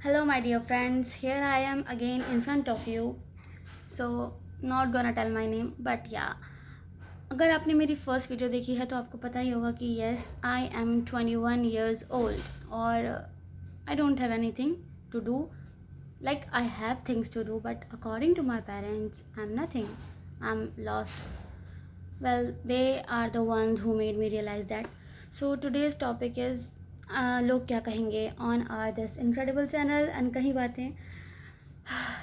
Hello, my dear friends. Here I am again in front of you. So, not gonna tell my name, but yeah. अगर आपने मेरी first video देखी है तो आपको पता ही होगा कि yes I am 21 years old और I don't have anything to do. Like I have things to do, but according to my parents, I'm nothing. I'm lost. Well, they are the ones who made me realize that. So today's topic is लोग क्या कहेंगे on our this incredible channel and कहीं बातें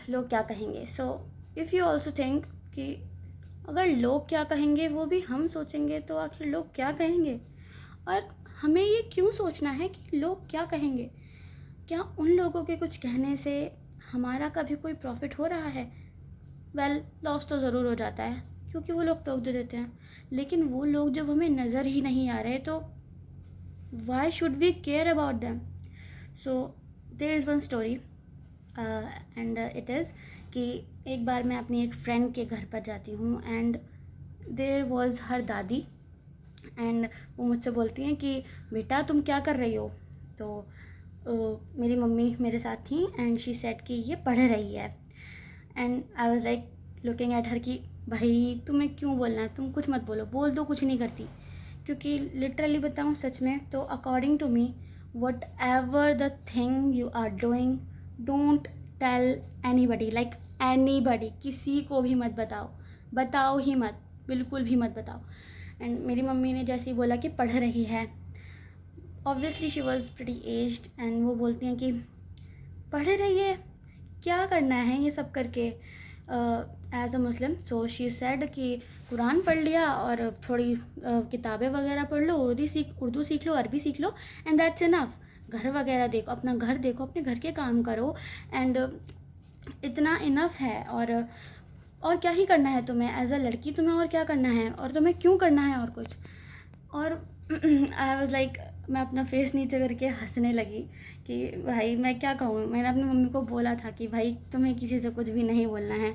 लोग क्या कहेंगे. So if you also think कि अगर लोग क्या कहेंगे वो भी हम सोचेंगे तो आखिर लोग क्या कहेंगे, और हमें ये क्यों सोचना है कि लोग क्या कहेंगे. क्या उन लोगों के कुछ कहने से हमारा कभी कोई प्रॉफिट हो रहा है? वेल, लॉस तो ज़रूर हो जाता है क्योंकि वो लोग टोक दे देते हैं. लेकिन वो लोग जब हमें नज़र ही नहीं आ रहे तो why should we care about them. So there is one story and it is कि एक बार मैं अपनी एक फ्रेंड के घर पर जाती हूँ एंड देयर वॉज हर दादी एंड वो मुझसे बोलती हैं कि बेटा तुम क्या कर रही हो. तो मेरी मम्मी मेरे साथ थी एंड शी सेड कि ये पढ़ रही है. And I was like looking at her कि भाई तुम्हें क्यों बोलना है, तुम कुछ मत बोलो, बोल दो, कुछ नहीं करती. क्योंकि लिटरली बताऊँ सच में तो according to me whatever the thing you are doing don't tell anybody, like anybody, किसी को भी मत बताओ ही मत, बिल्कुल भी मत बताओ. एंड मेरी मम्मी ने जैसे ही बोला कि पढ़ रही है, obviously she was pretty aged and वो बोलती हैं कि पढ़ रही है, क्या करना है ये सब करके as a Muslim. So she said कि कुरान पढ़ लिया और थोड़ी किताबें वगैरह पढ़ लो, उर्दू सीख लो, अरबी सीख लो एंड दैट्स इनफ. घर वगैरह देखो, अपना घर देखो, अपने घर के काम करो एंड इतना इनफ है. और क्या ही करना है तुम्हें एज अ लड़की, तुम्हें और क्या करना है, और तुम्हें क्यों करना है और कुछ. और आई वॉज लाइक, मैं अपना फेस नीचे करके हंसने लगी कि भाई मैं क्या कहूँ. मैंने अपनी मम्मी को बोला था कि भाई तुम्हें किसी से कुछ भी नहीं बोलना है.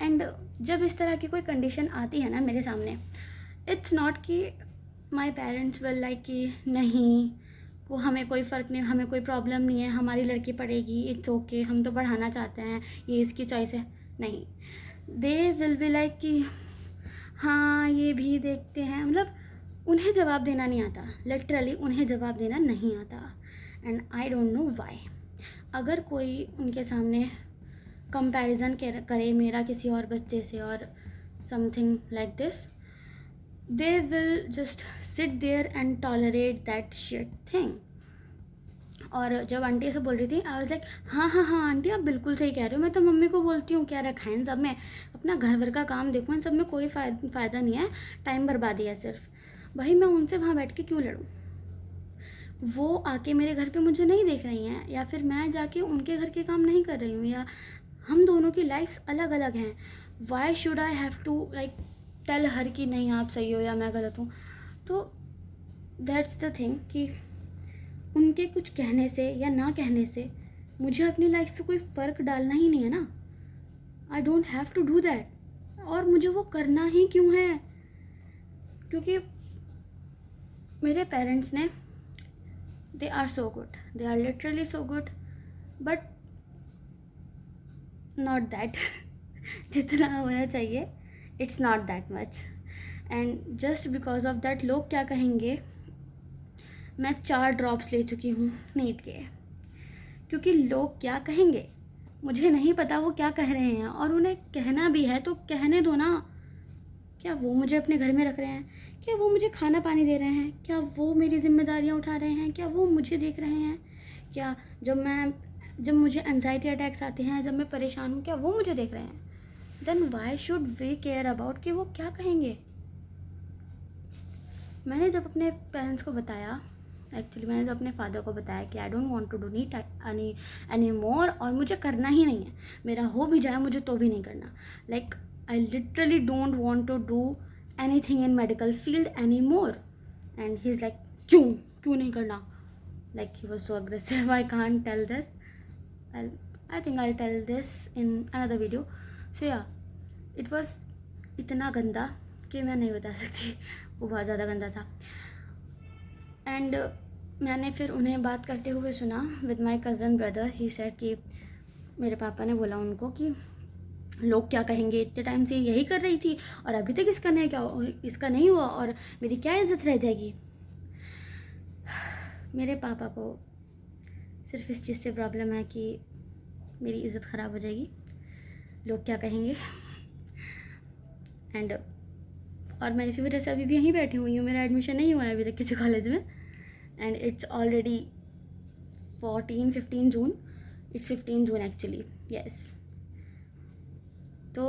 एंड जब इस तरह की कोई कंडीशन आती है ना मेरे सामने, इट्स नॉट कि माई पेरेंट्स विल लाइक कि नहीं को हमें कोई फ़र्क नहीं, हमें कोई प्रॉब्लम नहीं है, हमारी लड़की पढ़ेगी, इट्स ओके, हम तो पढ़ाना चाहते हैं, ये इसकी चॉइस है. नहीं, दे विल बी लाइक कि हाँ ये भी देखते हैं. मतलब उन्हें जवाब देना नहीं आता, लिटरली उन्हें जवाब देना नहीं आता. And I don't know why. अगर कोई उनके सामने कंपैरिजन करे मेरा किसी और बच्चे से और something like this, they will just sit there and tolerate that shit thing. और जब आंटी ऐसे बोल रही थी आई वाज लाइक हाँ आंटी आप बिल्कुल सही कह रहे हो, मैं तो मम्मी को बोलती हूँ क्या रखा है इन सब में, अपना घर भर का काम देखो, इन सब में कोई फ़ायदा नहीं है, टाइम बर्बादी है सिर्फ. भाई मैं उनसे वहाँ बैठ के क्यों लड़ूँ? वो आके मेरे घर पे मुझे नहीं देख रही हैं, या फिर मैं जाके उनके घर के काम नहीं कर रही हूँ, या हम दोनों की लाइफ्स अलग अलग हैं. Why should I have to like tell her कि नहीं आप सही हो या मैं गलत हूँ. तो दैट्स द थिंग कि उनके कुछ कहने से या ना कहने से मुझे अपनी लाइफ पे कोई फ़र्क डालना ही नहीं है ना. I don't have to do that. और मुझे वो करना ही क्यों है? क्योंकि मेरे पेरेंट्स ने, they are so good, they are literally so good, but not that जितना होना चाहिए, it's not that much. And just because of that लोग क्या कहेंगे, मैं 4 ड्रॉप्स ले चुकी हूँ नीट के. क्योंकि लोग क्या कहेंगे मुझे नहीं पता वो क्या कह रहे हैं, और उन्हें कहना भी है तो कहने दो ना. क्या वो मुझे अपने घर में रख रहे हैं? क्या वो मुझे खाना पानी दे रहे हैं? क्या वो मेरी जिम्मेदारियाँ उठा रहे हैं? क्या वो मुझे देख रहे हैं? क्या जब मुझे एंजाइटी अटैक्स आते हैं, जब मैं परेशान हूँ, क्या वो मुझे देख रहे हैं? Then why should we care about कि वो क्या कहेंगे. मैंने जब अपने पेरेंट्स को बताया, एक्चुअली मैंने जब अपने फादर को बताया कि I don't want to do NEET any more, और मुझे करना ही नहीं है, मेरा हो भी जाए मुझे तो भी नहीं करना. Like I literally don't want to do anything in medical field any more. And he is like क्यों नहीं करना. Like he was so aggressive. I can't tell this. I think I tell this in another video. So yeah, it was इतना गंदा कि मैं नहीं बता सकती. वो बहुत ज़्यादा गंदा था. एंड मैंने फिर उन्हें बात करते हुए सुना with my cousin brother. He said कि मेरे पापा ने बोला उनको कि लोग क्या कहेंगे, इतने टाइम से यही कर रही थी और अभी तक इसका नहीं हुआ और मेरी क्या इज़्ज़त रह जाएगी। मेरे पापा को सिर्फ इस चीज़ से प्रॉब्लम है कि मेरी इज़्ज़त ख़राब हो जाएगी, लोग क्या कहेंगे। एंड और मैं इसी वजह से अभी भी यहीं बैठी हुई हूँ। मेरा एडमिशन नहीं हुआ है अभी तक किसी कॉलेज में। And it's already 15 June. It's 15 June actually, yes. तो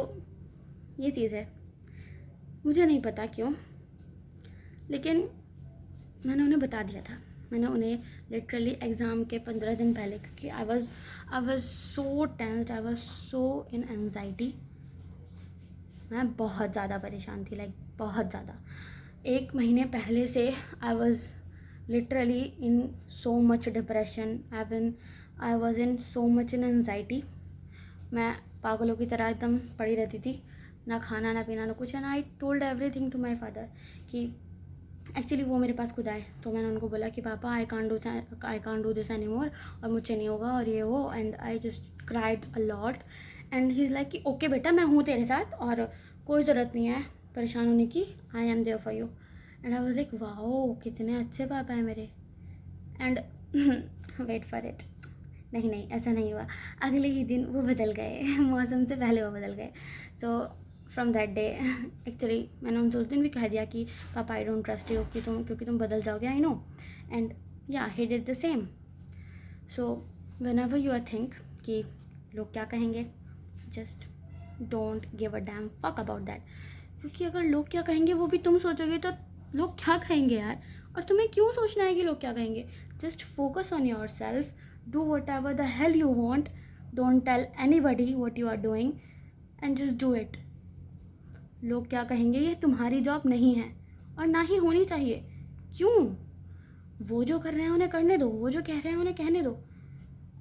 ये चीज़ है, मुझे नहीं पता क्यों, लेकिन मैंने उन्हें बता दिया था। मैंने उन्हें लिटरली एग्ज़ाम के 15 दिन पहले, क्योंकि I was so tensed, I was so in anxiety. मैं बहुत ज़्यादा परेशान थी, लाइक बहुत ज़्यादा। 1 महीने पहले से I was literally in so much depression, I was in so much in anxiety. मैं पागलों की तरह एकदम पड़ी रहती थी, ना खाना ना पीना ना कुछ। And I told everything to my father कि एक्चुअली वो मेरे पास खुद आए, तो मैंने उनको बोला कि पापा I can't do this any more, और मुझसे नहीं होगा और ये वो। And I just cried a lot. And he is like कि ओके बेटा, मैं हूँ तेरे साथ और कोई ज़रूरत नहीं है परेशान होने की, I am there for you. And I was like wow, कितने अच्छे पापा हैं मेरे। एंड वेट फॉर इट, नहीं ऐसा नहीं हुआ। अगले ही दिन वो बदल गए मौसम से पहले वो बदल गए। So from that day actually मैंने उनसे उस दिन भी कह दिया कि पापा आई डोंट ट्रस्ट यू, क्योंकि तुम बदल जाओगे, आई know. And yeah he did the same. So whenever you are think कि लोग क्या कहेंगे, just don't give a damn fuck about that. क्योंकि अगर लोग क्या कहेंगे वो भी तुम सोचोगे तो लोग क्या कहेंगे यार, और तुम्हें क्यों सोचना है कि लोग क्या कहेंगे। Just focus on yourself, do whatever the hell you want, don't tell anybody what you are doing and just do it. लोग क्या कहेंगे ये तुम्हारी जॉब नहीं है और ना ही होनी चाहिए। क्यों? वो जो कर रहे हैं उन्हें करने दो, वो जो कह रहे हैं उन्हें कहने दो।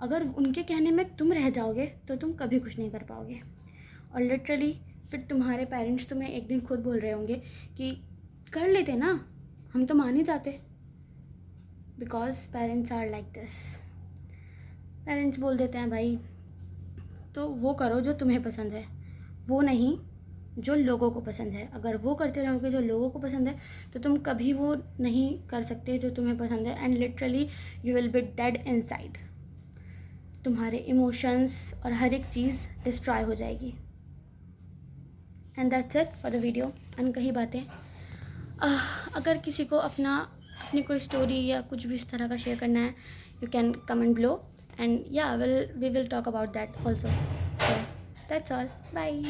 अगर उनके कहने में तुम रह जाओगे तो तुम कभी कुछ नहीं कर पाओगे। और लिटरली फिर तुम्हारे पेरेंट्स तुम्हें एक दिन खुद बोल रहे होंगे कि कर लेते ना, हम तो मान ही जाते। Because parents are like this. Parents बोल देते हैं भाई तो वो करो जो तुम्हें पसंद है, वो नहीं जो लोगों को पसंद है। अगर वो करते रहोगे जो लोगों को पसंद है तो तुम कभी वो नहीं कर सकते जो तुम्हें पसंद है। And literally you will be dead inside. तुम्हारे इमोशंस और हर एक चीज़ डिस्ट्रॉय हो जाएगी। And that's it for the video. अनकही बातें। अगर किसी को अपनी कोई स्टोरी या कुछ भी इस तरह का शेयर करना है, you can comment below and yeah we will talk about that also. So that's all, bye.